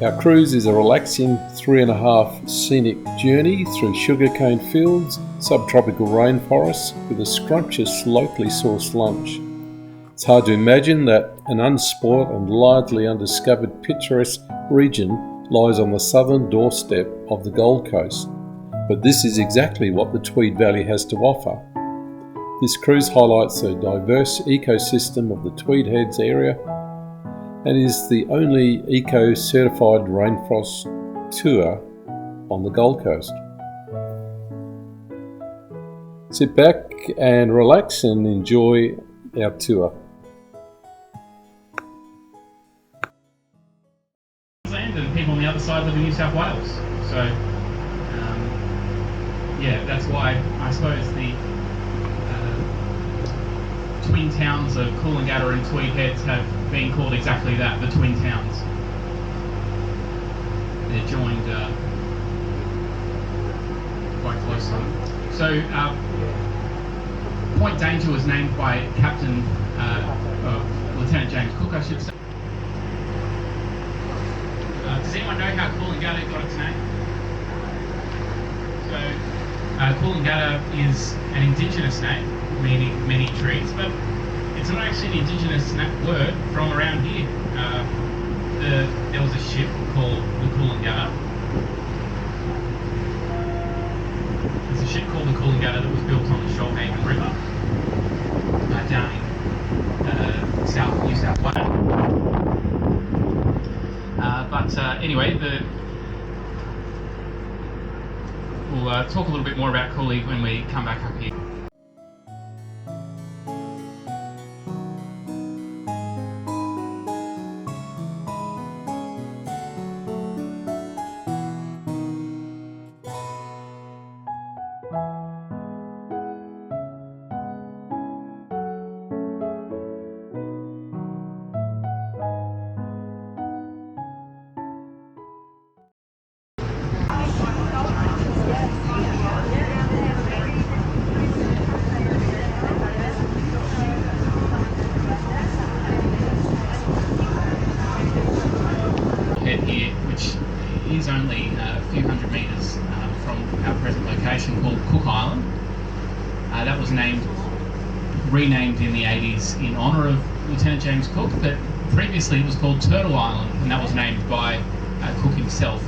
Our cruise is a relaxing 3.5 scenic journey through sugarcane fields, subtropical rainforests with a scrumptious locally sourced lunch. It's hard to imagine that an unspoilt and largely undiscovered picturesque region lies on the southern doorstep of the Gold Coast, but this is exactly what the Tweed Valley has to offer. This cruise highlights the diverse ecosystem of the Tweed Heads area and is the only eco-certified rainforest tour on the Gold Coast. Sit back and relax and enjoy our tour. And people on the other side live in New South Wales, so yeah, that's why I suppose the twin towns of Coolangatta and Tweed Heads have been called exactly that, the twin towns. They're joined quite closely. So Point Danger was named by Lieutenant James Cook, I should say. Does anyone know how Coolangatta got its name? So Coolangatta is an Indigenous name, meaning many trees, but it's not actually an Indigenous word from around here. There was a ship called the Coolangatta. There's a ship called the Coolangatta that was built on the Shoalhaven River down in South New South Wales. But anyway, we'll talk a little bit more about Cooley when we come back up here. Here, which is only a few hundred metres from our present location, called Cook Island. That was renamed in the 80s in honour of Lieutenant James Cook, but previously it was called Turtle Island, and that was named by Cook himself.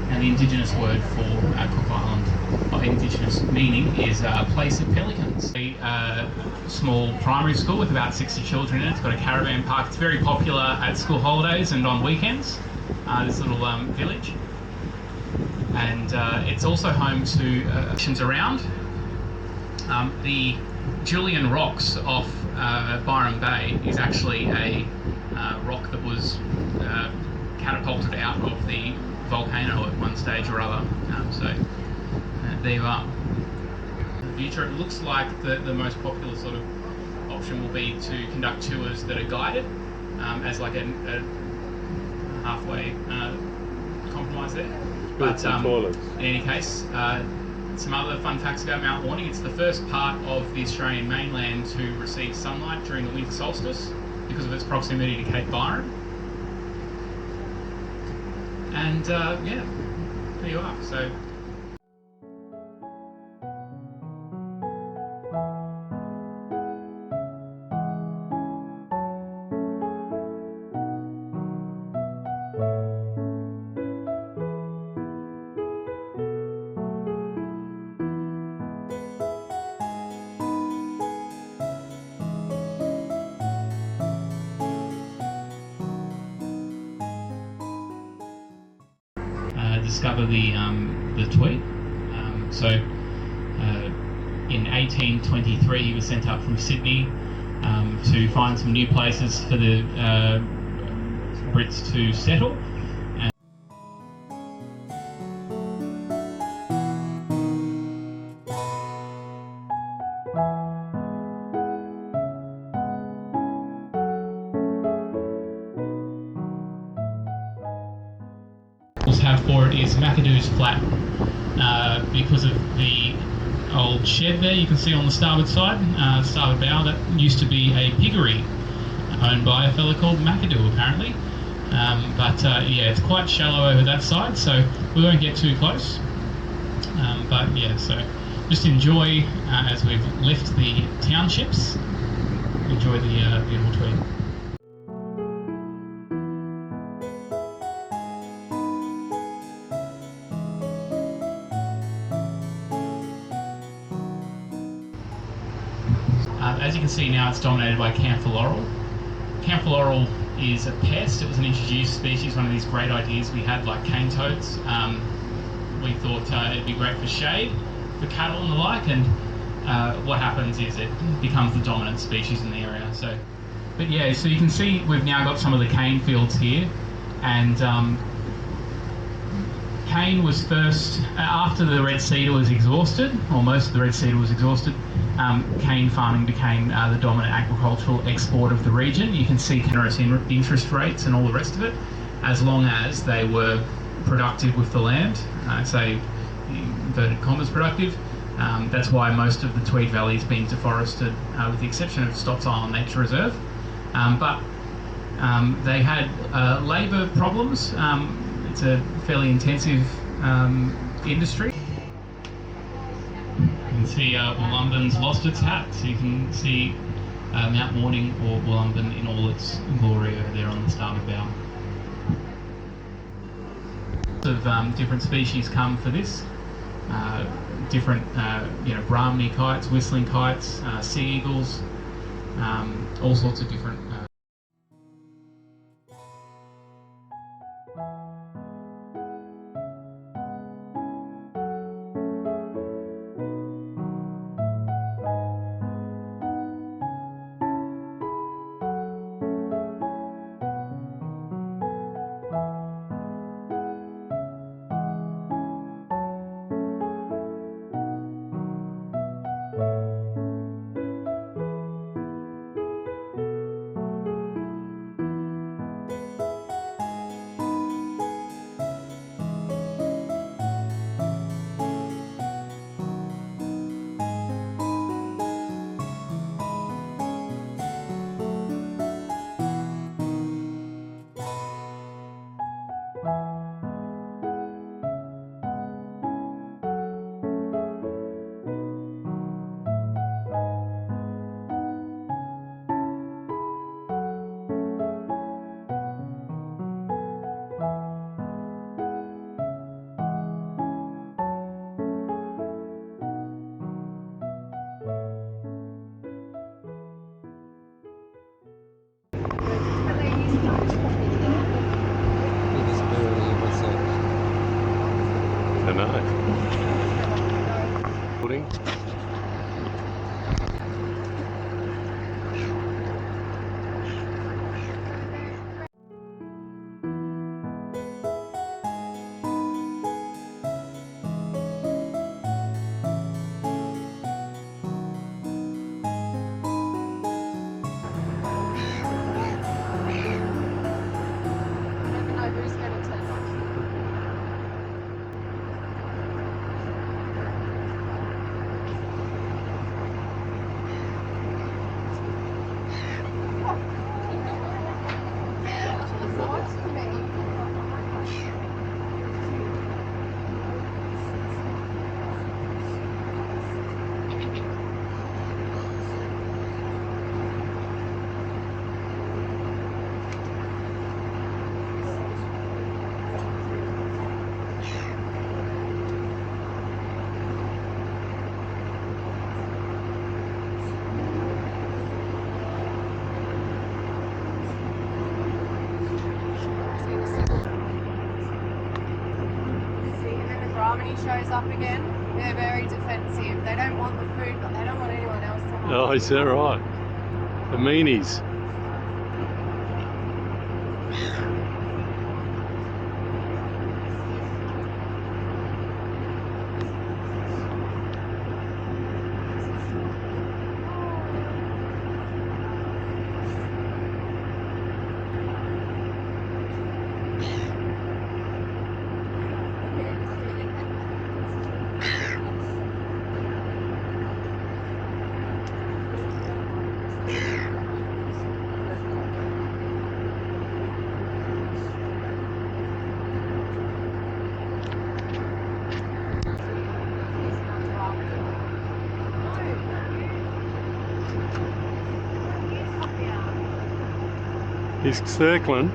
And the Indigenous word for Cook Island, of Indigenous meaning, is a place of pelicans. A small primary school with about 60 children in it. It's got a caravan park. It's very popular at school holidays and on weekends, this little village. And it's also home to actions around. The Julian Rocks off Byron Bay is actually a rock that was catapulted out of the volcano at one stage or other. There you are. In the future, it looks like the most popular sort of option will be to conduct tours that are guided as like a halfway compromise there. But in any case, some other fun facts about Mount Warning. It's the first part of the Australian mainland to receive sunlight during the winter solstice because of its proximity to Cape Byron. And yeah, there you are. So. Discover the Tweed. In 1823 he was sent up from Sydney to find some new places for the Brits to settle. Have for it is McAdoo's Flat, because of the old shed there you can see on the starboard side, starboard bow. That used to be a piggery owned by a fellow called McAdoo, apparently. Yeah, it's quite shallow over that side, so we won't get too close. But yeah, so just enjoy as we've left the townships. Enjoy the beautiful Tweed. As you can see now, it's dominated by camphor laurel. Camphor laurel is a pest. It was an introduced species, one of these great ideas we had, like cane toads. We thought it'd be great for shade, for cattle and the like, and what happens is it becomes the dominant species in the area. But yeah, so you can see we've now got some of the cane fields here, and cane was first, after the red cedar was exhausted, or most of the red cedar was exhausted, cane farming became the dominant agricultural export of the region. You can see generous interest rates and all the rest of it, as long as they were productive with the land, say inverted commas productive. That's why most of the Tweed Valley has been deforested, with the exception of Stotts Island Nature Reserve. But they had labour problems. It's a fairly intensive industry. You can see Woollumbin's lost its hat, so you can see Mount Morning or Woollumbin in all its glory over there on the starboard bow. Of different species come for this. Different, Brahminy kites, whistling kites, sea eagles, all sorts of different. Pudding. Shows up again. They're very defensive. They don't want the food, but they don't want anyone else to have it. Oh, is that right? The meanies. He's circling.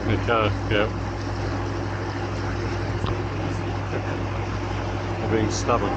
Okay, yeah. They're being stubborn.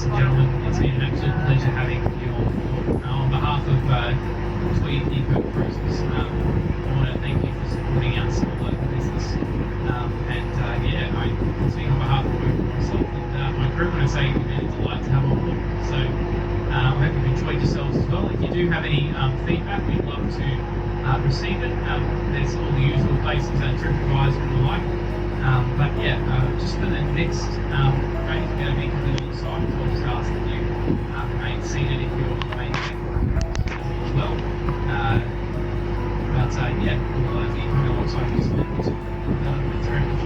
ladies and gentlemen, it's been an absolute pleasure having you on behalf of Tweed Cruises. I want to thank you for supporting our small local business. I speak on behalf of myself and my crew when I say we've been a delight to have on board. So I hope you've enjoyed yourselves as well. If you do have any feedback, we'd love to receive it. There's all the usual places that TripAdvisor and the like. Just for the next race, we're going to be coming alongside. So I'll just ask that you remain seated if you're remaining as well. We'll be coming alongside you. So thanks very much.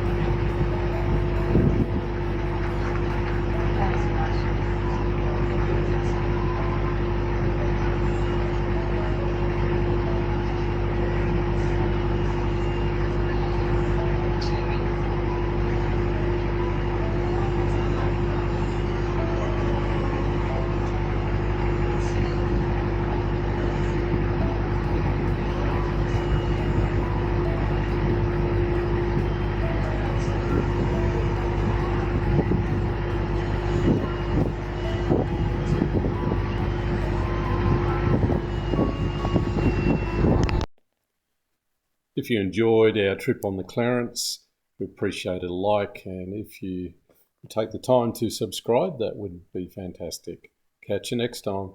If you enjoyed our trip on the Clarence, we appreciate a like, and if you take the time to subscribe, that would be fantastic. Catch you next time.